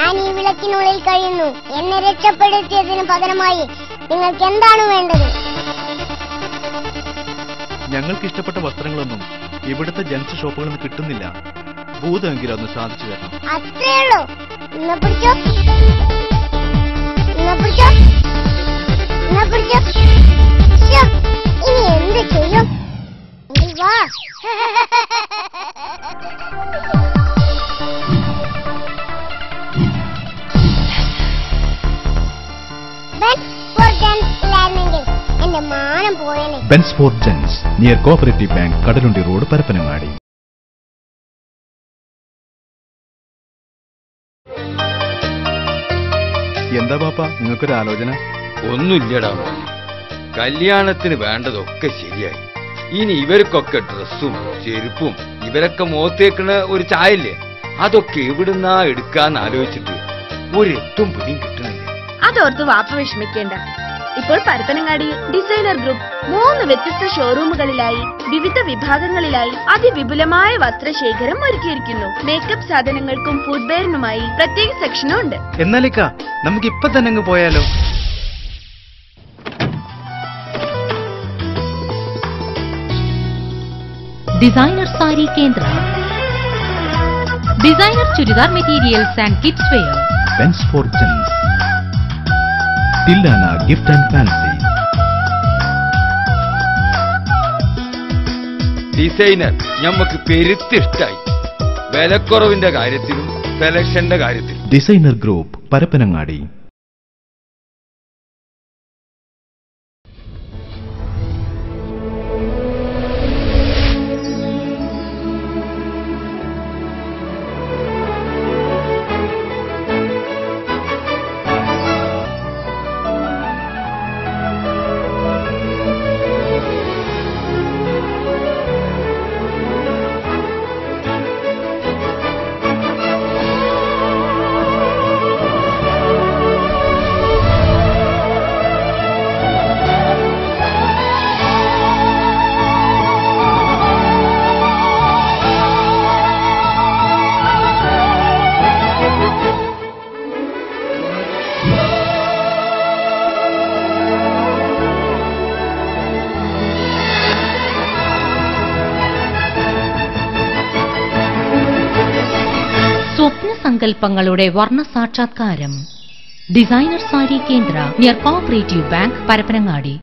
ഞാൻ ഈ വിളക്കിനുള്ളിൽ കഴിയുന്നു. എന്നെ രക്ഷപ്പെടുത്തിയതിന് പകരമായി നിങ്ങൾക്ക് എന്താണ് വേണ്ടത്? ഞങ്ങൾക്ക് ഇഷ്ടപ്പെട്ട വസ്ത്രങ്ങളൊന്നും ഇവിടുത്തെ ജെൻസ് ഷോപ്പുകളിൽ നിന്ന് കിട്ടുന്നില്ല. ഭൂതമെങ്കിലും അതൊന്ന് സാധിച്ചു തരണം. അത്രേ ഉള്ളൂ. ഇന്ന് പിടിച്ചോ, ഇന്ന് പിടിച്ചോ, ഇന്ന് പിടിച്ചോ. ഇനി എന്ത് ചെയ്യും? വാ. എന്റെ മാനം പോയേനെ. Bensford gents, near cooperative bank, Kadalundi road, Parappanangadi. എന്താ പാപ്പ നിങ്ങൾക്കൊരു ആലോചന? ഒന്നുമില്ലടാ മോനെ, കല്യാണത്തിന് വേണ്ടതൊക്കെ ശരിയായി. ഇനി ഇവർക്കൊക്കെ ഡ്രസ്സും ചെരുപ്പും ഇവരൊക്കെ മുഖത്തേക്കണ ഒരു ചായല്ലേ, അതൊക്കെ എവിടുന്നാ എടുക്കാന്ന് ആലോചിച്ചിട്ട് ഒരെത്തും പിടിയും കിട്ടണില്ല. അതോർത്ത് വാപ്പ വിഷമിക്കേണ്ട. ഇപ്പോൾ പരപ്പനങ്ങാടിയിൽ ഡിസൈനർ ഗ്രൂപ്പ് 3 വ്യത്യസ്ത ഷോറൂമുകളിലായി വിവിധ വിഭാഗങ്ങളിലായി അതിവിപുലമായ വസ്ത്രശേഖരം ഒരുക്കിയിരിക്കുന്നു. മേക്കപ്പ് സാധനങ്ങൾക്കും ഫുട്വെയറിനുമായി പ്രത്യേക സെക്ഷനും ഉണ്ട്. എന്നാലേക്ക നമുക്ക് ഇപ്പൊ തന്നെ അങ്ങ് പോയാലോ? ഡിസൈനർ സാരി കേന്ദ്ര, designer churidar materials and kids wear. Bensford gents, Thillana gift and fancy. Designer ഞമ്മക്ക് പെരുത്തിഷ്ടായി. വിലക്കുറവിന്റെ കാര്യത്തിലും സെലക്ഷന്റെ കാര്യത്തിലും. Designer group, Parappanangadi. സ്വപ്നസങ്കല്പങ്ങളുടെ വർണ്ണ സാക്ഷാത്കാരം. ഡിസൈനർ സാരി കേന്ദ്ര, നിയർ കോഓപ്പറേറ്റീവ് ബാങ്ക്, പരപ്പനങ്ങാടി.